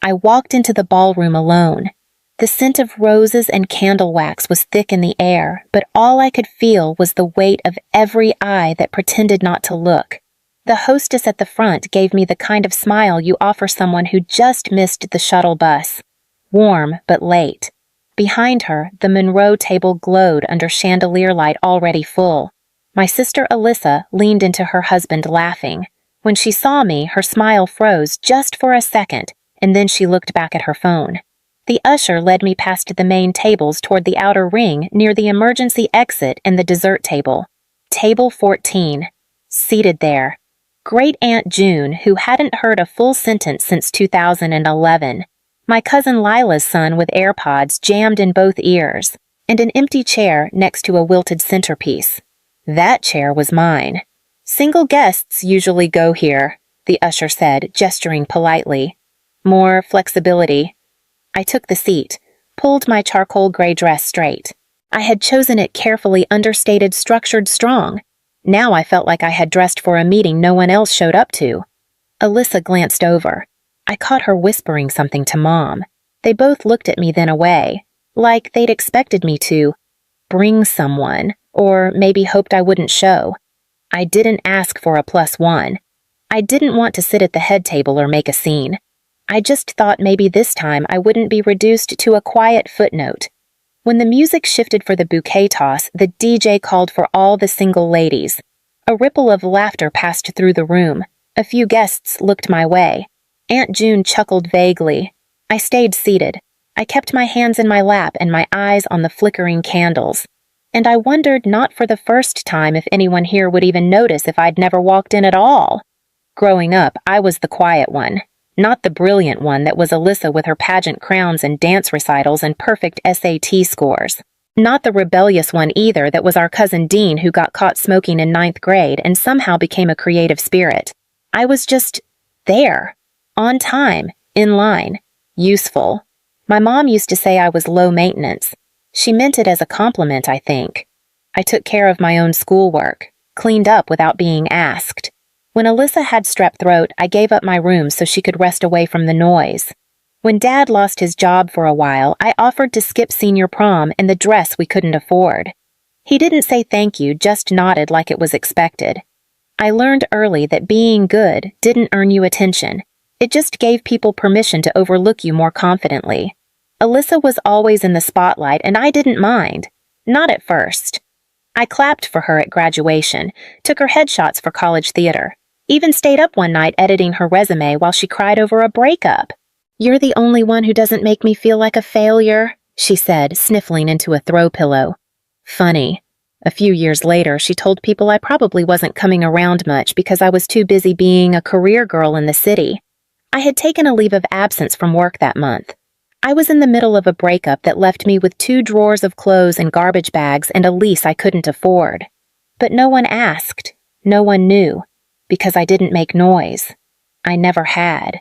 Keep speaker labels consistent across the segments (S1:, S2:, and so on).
S1: I walked into the ballroom alone. The scent of roses and candle wax was thick in the air, but all I could feel was the weight of every eye that pretended not to look. The hostess at the front gave me the kind of smile you offer someone who just missed the shuttle bus. Warm, but late. Behind her, the Monroe table glowed under chandelier light already full. My sister Alyssa leaned into her husband laughing. When she saw me, her smile froze just for a second, and then she looked back at her phone. The usher led me past the main tables toward the outer ring near the emergency exit and the dessert table. Table 14. Seated there. Great Aunt June, who hadn't heard a full sentence since 2011. My cousin Lila's son with AirPods jammed in both ears, and an empty chair next to a wilted centerpiece. That chair was mine. Single guests usually go here, the usher said, gesturing politely. More flexibility. I took the seat, pulled my charcoal gray dress straight. I had chosen it carefully understated, structured, strong. Now I felt like I had dressed for a meeting no one else showed up to. Alyssa glanced over. I caught her whispering something to Mom. They both looked at me then away, like they'd expected me to bring someone, or maybe hoped I wouldn't show. I didn't ask for a +1. I didn't want to sit at the head table or make a scene. I just thought maybe this time I wouldn't be reduced to a quiet footnote. When the music shifted for the bouquet toss, the DJ called for all the single ladies. A ripple of laughter passed through the room. A few guests looked my way. Aunt June chuckled vaguely. I stayed seated. I kept my hands in my lap and my eyes on the flickering candles. And I wondered not for the first time if anyone here would even notice if I'd never walked in at all. Growing up, I was the quiet one. Not the brilliant one that was Alyssa with her pageant crowns and dance recitals and perfect SAT scores. Not the rebellious one either that was our cousin Dean who got caught smoking in 9th grade and somehow became a creative spirit. I was just there. On time. In line. Useful. My mom used to say I was low maintenance. She meant it as a compliment, I think. I took care of my own schoolwork. Cleaned up without being asked. When Alyssa had strep throat, I gave up my room so she could rest away from the noise. When Dad lost his job for a while, I offered to skip senior prom in the dress we couldn't afford. He didn't say thank you, just nodded like it was expected. I learned early that being good didn't earn you attention. It just gave people permission to overlook you more confidently. Alyssa was always in the spotlight, and I didn't mind. Not at first. I clapped for her at graduation, took her headshots for college theater. Even stayed up one night editing her resume while she cried over a breakup. "You're the only one who doesn't make me feel like a failure," she said, sniffling into a throw pillow. Funny. A few years later, she told people I probably wasn't coming around much because I was too busy being a career girl in the city. I had taken a leave of absence from work that month. I was in the middle of a breakup that left me with 2 drawers of clothes and garbage bags and a lease I couldn't afford. But no one asked. No one knew. Because I didn't make noise. I never had.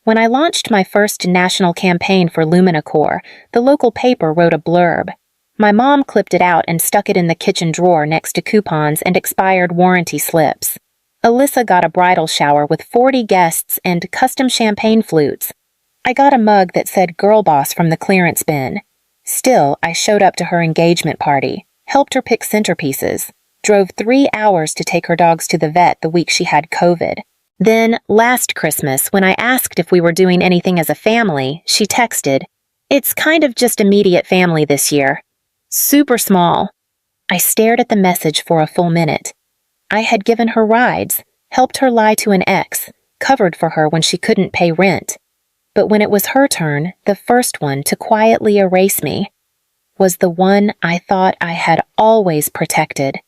S1: When I launched my first national campaign for Luminacore, the local paper wrote a blurb. My mom clipped it out and stuck it in the kitchen drawer next to coupons and expired warranty slips. Alyssa got a bridal shower with 40 guests and custom champagne flutes. I got a mug that said Girl Boss from the clearance bin. Still, I showed up to her engagement party, helped her pick centerpieces. Drove 3 hours to take her dogs to the vet the week she had COVID. Then, last Christmas, when I asked if we were doing anything as a family, she texted, "It's kind of just immediate family this year. Super small." I stared at the message for a full minute. I had given her rides, helped her lie to an ex, covered for her when she couldn't pay rent. But when it was her turn, the first one to quietly erase me, was the one I thought I had always protected.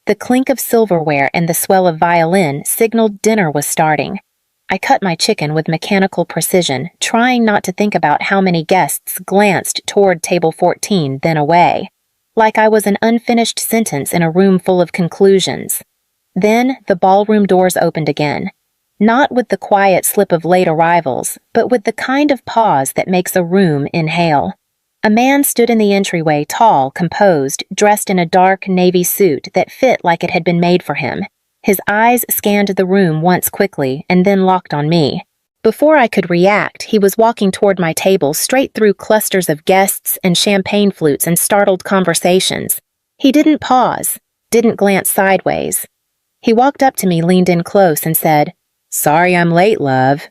S1: The clink of silverware and the swell of violin signaled dinner was starting. I cut my chicken with mechanical precision, trying not to think about how many guests glanced toward table 14, then away, like I was an unfinished sentence in a room full of conclusions. Then the ballroom doors opened again, not with the quiet slip of late arrivals, but with the kind of pause that makes a room inhale. A man stood in the entryway, tall, composed, dressed in a dark navy suit that fit like it had been made for him. His eyes scanned the room once quickly and then locked on me. Before I could react, he was walking toward my table straight through clusters of guests and champagne flutes and startled conversations. He didn't pause, didn't glance sideways. He walked up to me, leaned in close, and said, "Sorry I'm late, love."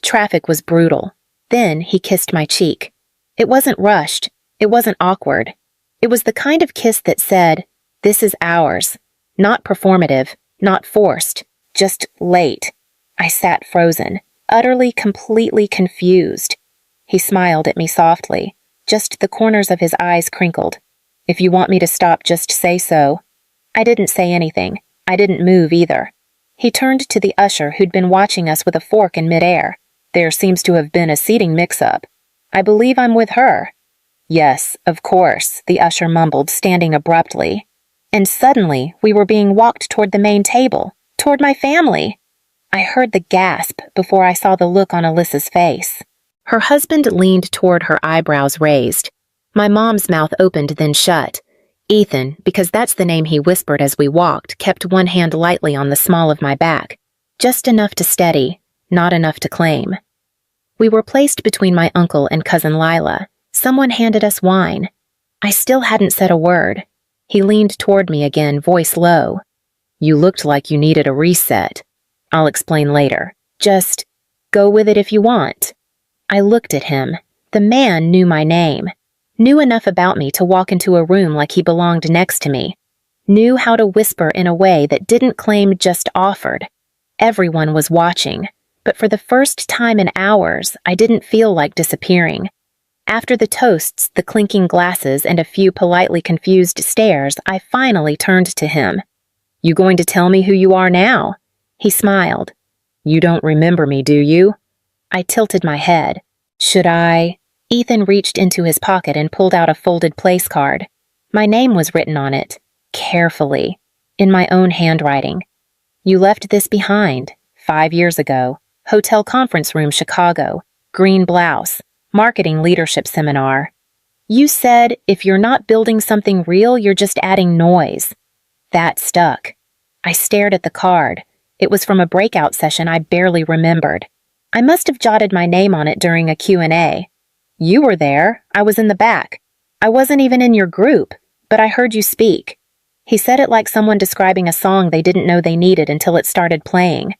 S1: Traffic was brutal. Then he kissed my cheek. It wasn't rushed. It wasn't awkward. It was the kind of kiss that said, "This is ours." Not performative, not forced, just late. I sat frozen, utterly, completely confused. He smiled at me softly. Just the corners of his eyes crinkled. "If you want me to stop, just say so." I didn't say anything. I didn't move either. He turned to the usher who'd been watching us with a fork in midair. "There seems to have been a seating mix-up. I believe I'm with her." "Yes, of course," the usher mumbled, standing abruptly. And suddenly, we were being walked toward the main table, toward my family. I heard the gasp before I saw the look on Alyssa's face. Her husband leaned toward her, eyebrows raised. My mom's mouth opened, then shut. Ethan, because that's the name he whispered as we walked, kept one hand lightly on the small of my back, just enough to steady, not enough to claim. We were placed between my uncle and cousin Lila. Someone handed us wine. I still hadn't said a word. He leaned toward me again, voice low. "You looked like you needed a reset. I'll explain later. Just go with it if you want." I looked at him. The man knew my name. Knew enough about me to walk into a room like he belonged next to me. Knew how to whisper in a way that didn't claim, just offered. Everyone was watching, but for the first time in hours, I didn't feel like disappearing. After the toasts, the clinking glasses, and a few politely confused stares, I finally turned to him. "You going to tell me who you are now?" He smiled. "You don't remember me, do you?" I tilted my head. "Should I?" Ethan reached into his pocket and pulled out a folded place card. My name was written on it, carefully, in my own handwriting. "You left this behind, 5 years ago. Hotel conference room, Chicago. Green blouse. Marketing leadership seminar. You said, if you're not building something real, you're just adding noise." That stuck. I stared at the card. It was from a breakout session I barely remembered. I must have jotted my name on it during a Q&A. "You were there. I was in the back. I wasn't even in your group, but I heard you speak." He said it like someone describing a song they didn't know they needed until it started playing.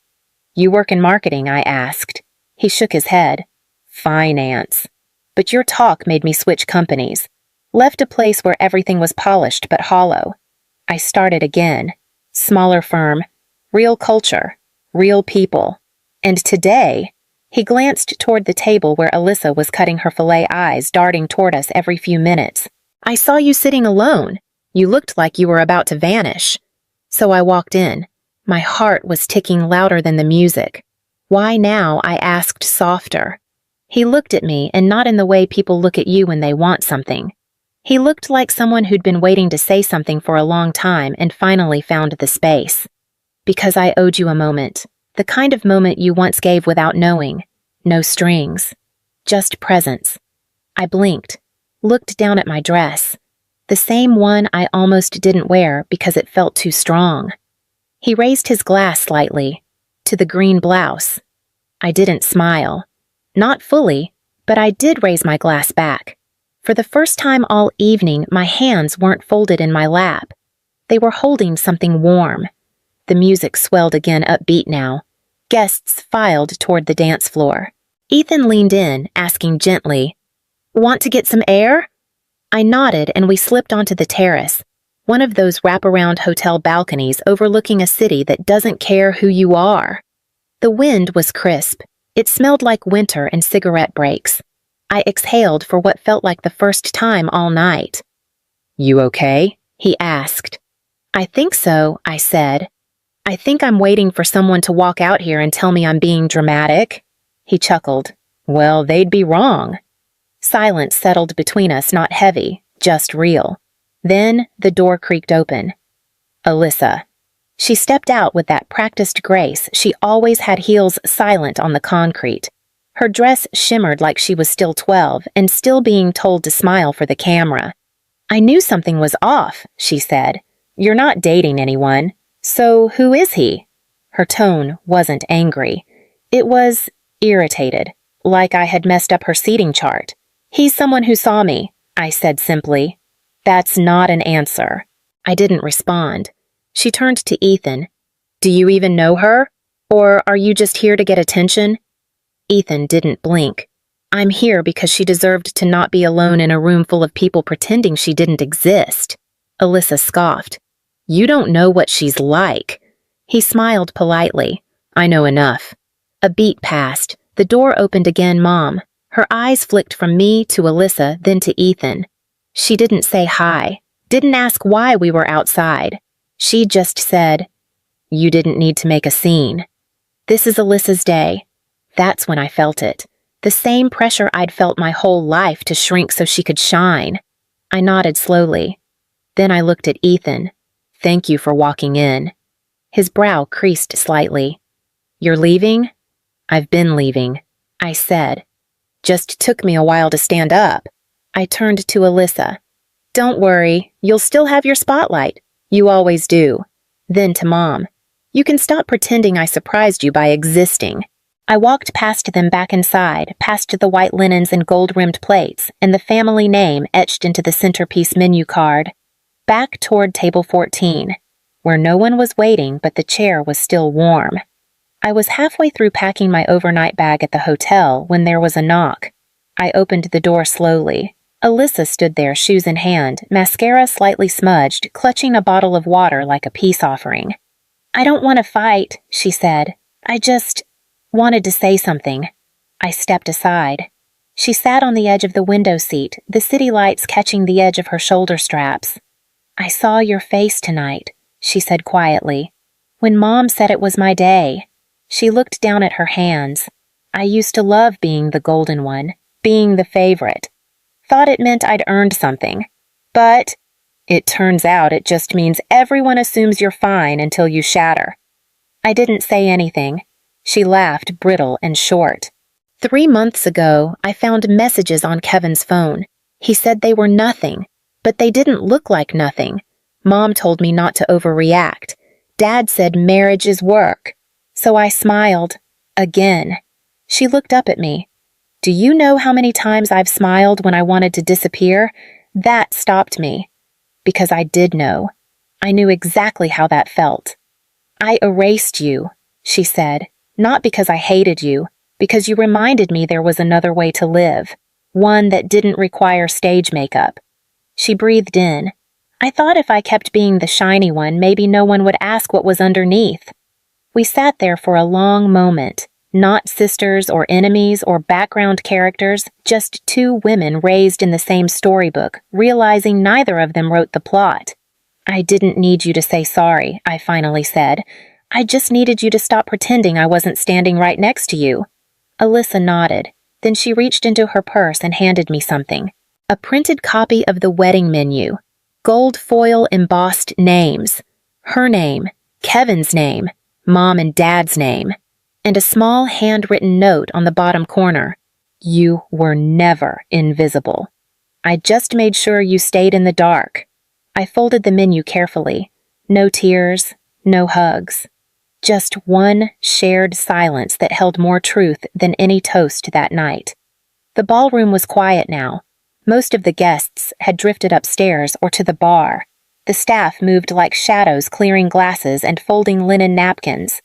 S1: "You work in marketing?" I asked. He shook his head. "Finance. But your talk made me switch companies. Left a place where everything was polished but hollow." I started again. Smaller firm. Real culture. Real people. And today, he glanced toward the table where Alyssa was cutting her fillet, eyes darting toward us every few minutes. "I saw you sitting alone. You looked like you were about to vanish." So I walked in. My heart was ticking louder than the music. "Why now?" I asked, softer. He looked at me, and not in the way people look at you when they want something. He looked like someone who'd been waiting to say something for a long time and finally found the space. "Because I owed you a moment. The kind of moment you once gave without knowing. No strings. Just presence." I blinked, looked down at my dress. The same one I almost didn't wear because it felt too strong. He raised his glass slightly, to the green blouse. I didn't smile. Not fully, but I did raise my glass back. For the first time all evening, my hands weren't folded in my lap. They were holding something warm. The music swelled again, upbeat now. Guests filed toward the dance floor. Ethan leaned in, asking gently, "Want to get some air?" I nodded and we slipped onto the terrace, one of those wraparound hotel balconies overlooking a city that doesn't care who you are. The wind was crisp. It smelled like winter and cigarette breaks. I exhaled for what felt like the first time all night. "You okay?" he asked. "I think so," I said. "I think I'm waiting for someone to walk out here and tell me I'm being dramatic." He chuckled. "Well, they'd be wrong." Silence settled between us, not heavy, just real. Then the door creaked open. Alyssa. She stepped out with that practiced grace. She always had, heels silent on the concrete. Her dress shimmered like she was still 12 and still being told to smile for the camera. "I knew something was off," she said. "You're not dating anyone. So who is he?" Her tone wasn't angry. It was irritated, like I had messed up her seating chart. He's someone who saw me, I said simply. That's not an answer. I didn't respond. She turned to Ethan. Do you even know her? Or are you just here to get attention? Ethan didn't blink. I'm here because she deserved to not be alone in a room full of people pretending she didn't exist. Alyssa scoffed. You don't know what she's like. He smiled politely. I know enough. A beat passed. The door opened again, Mom. Her eyes flicked from me to Alyssa, then to Ethan. She didn't say hi, didn't ask why we were outside. She just said, You didn't need to make a scene. This is Alyssa's day. That's when I felt it. The same pressure I'd felt my whole life to shrink so she could shine. I nodded slowly. Then I looked at Ethan. Thank you for walking in. His brow creased slightly. You're leaving? I've been leaving, I said. Just took me a while to stand up. I turned to Alyssa. Don't worry, you'll still have your spotlight. You always do. Then to Mom. You can stop pretending I surprised you by existing. I walked past them back inside, past the white linens and gold-rimmed plates, and the family name etched into the centerpiece menu card. Back toward table 14, where no one was waiting but the chair was still warm. I was halfway through packing my overnight bag at the hotel when there was a knock. I opened the door slowly. Alyssa stood there, shoes in hand, mascara slightly smudged, clutching a bottle of water like a peace offering. I don't want to fight, she said. I just wanted to say something. I stepped aside. She sat on the edge of the window seat, the city lights catching the edge of her shoulder straps. I saw your face tonight, she said quietly. When Mom said it was my day. She looked down at her hands. I used to love being the golden one, being the favorite. Thought it meant I'd earned something. But it turns out it just means everyone assumes you're fine until you shatter. I didn't say anything. She laughed, brittle and short. 3 months ago, I found messages on Kevin's phone. He said they were nothing, but they didn't look like nothing. Mom told me not to overreact. Dad said marriage is work. So I smiled. Again. She looked up at me. Do you know how many times I've smiled when I wanted to disappear? That stopped me. Because I did know. I knew exactly how that felt. I erased you, she said. Not because I hated you, because you reminded me there was another way to live. One that didn't require stage makeup. She breathed in. I thought if I kept being the shiny one, maybe no one would ask what was underneath. We sat there for a long moment, not sisters or enemies or background characters, just 2 women raised in the same storybook, realizing neither of them wrote the plot. I didn't need you to say sorry, I finally said. I just needed you to stop pretending I wasn't standing right next to you. Alyssa nodded. Then she reached into her purse and handed me something. A printed copy of the wedding menu. Gold foil embossed names. Her name, Kevin's name, Mom and Dad's name, and a small handwritten note on the bottom corner. You were never invisible. I just made sure you stayed in the dark. I folded the menu carefully. No tears, no hugs. Just one shared silence that held more truth than any toast that night. The ballroom was quiet now. Most of the guests had drifted upstairs or to the bar. The staff moved like shadows, clearing glasses and folding linen napkins.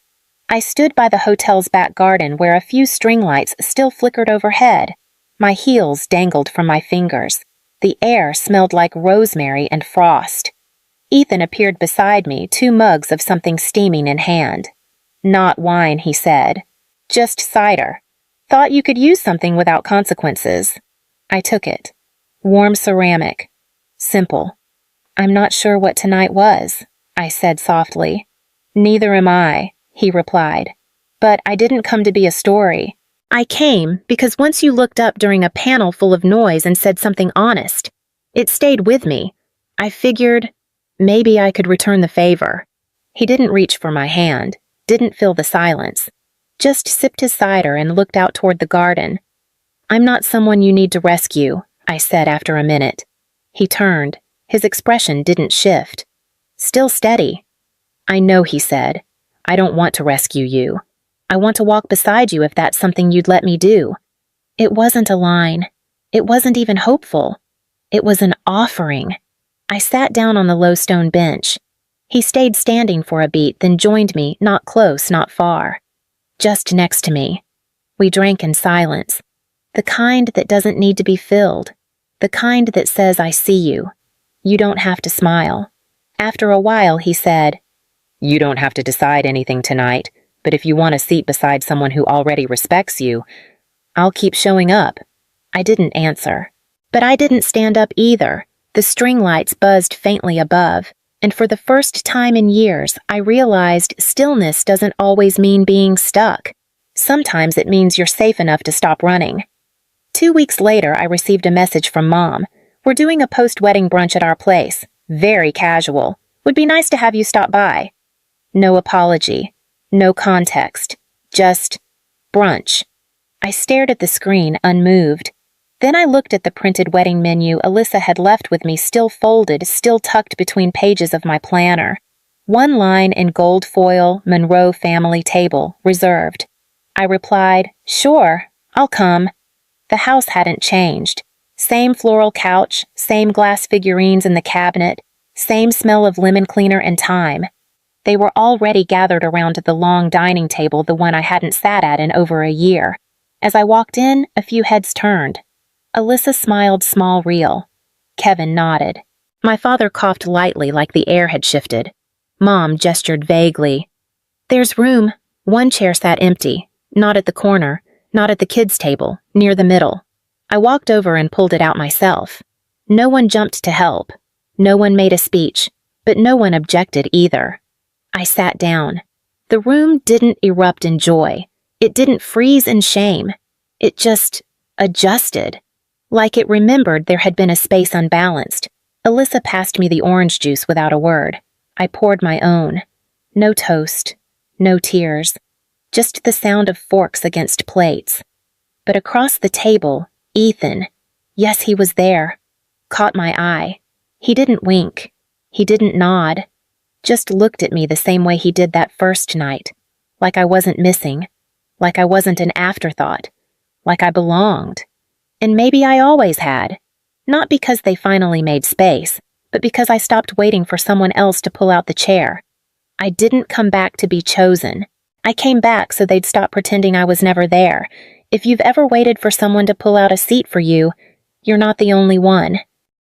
S1: I stood by the hotel's back garden where a few string lights still flickered overhead. My heels dangled from my fingers. The air smelled like rosemary and frost. Ethan appeared beside me, 2 mugs of something steaming in hand. Not wine, he said. Just cider. Thought you could use something without consequences. I took it. Warm ceramic. Simple. I'm not sure what tonight was, I said softly. Neither am I, he replied. But I didn't come to be a story. I came because once you looked up during a panel full of noise and said something honest, it stayed with me. I figured maybe I could return the favor. He didn't reach for my hand, didn't fill the silence, just sipped his cider and looked out toward the garden. I'm not someone you need to rescue, I said after a minute. He turned. His expression didn't shift. Still steady. I know, he said. I don't want to rescue you. I want to walk beside you if that's something you'd let me do." It wasn't a line. It wasn't even hopeful. It was an offering. I sat down on the low stone bench. He stayed standing for a beat, then joined me, not close, not far. Just next to me. We drank in silence. The kind that doesn't need to be filled. The kind that says, "I see you. You don't have to smile." After a while, he said, "You don't have to decide anything tonight, but if you want a seat beside someone who already respects you, I'll keep showing up." I didn't answer. But I didn't stand up either. The string lights buzzed faintly above, and for the first time in years, I realized stillness doesn't always mean being stuck. Sometimes it means you're safe enough to stop running. 2 weeks later, I received a message from Mom. "We're doing a post-wedding brunch at our place. Very casual. Would be nice to have you stop by." No apology. No context. Just brunch. I stared at the screen, unmoved. Then I looked at the printed wedding menu Alyssa had left with me, still folded, still tucked between pages of my planner. One line in gold foil, Monroe family table, reserved. I replied, "Sure, I'll come." The house hadn't changed. Same floral couch, same glass figurines in the cabinet, same smell of lemon cleaner and thyme. They were already gathered around the long dining table, the one I hadn't sat at in over a year. As I walked in, a few heads turned. Alyssa smiled small real. Kevin nodded. My father coughed lightly like the air had shifted. Mom gestured vaguely. "There's room." One chair sat empty, not at the corner, not at the kids' table, near the middle. I walked over and pulled it out myself. No one jumped to help. No one made a speech, but no one objected either. I sat down. The room didn't erupt in joy. It didn't freeze in shame. It just adjusted. Like it remembered there had been a space unbalanced. Alyssa passed me the orange juice without a word. I poured my own. No toast. No tears. Just the sound of forks against plates. But across the table, Ethan, yes, he was there, caught my eye. He didn't wink. He didn't nod. Just looked at me the same way he did that first night. Like I wasn't missing. Like I wasn't an afterthought. Like I belonged. And maybe I always had. Not because they finally made space, but because I stopped waiting for someone else to pull out the chair. I didn't come back to be chosen. I came back so they'd stop pretending I was never there. If you've ever waited for someone to pull out a seat for you, you're not the only one.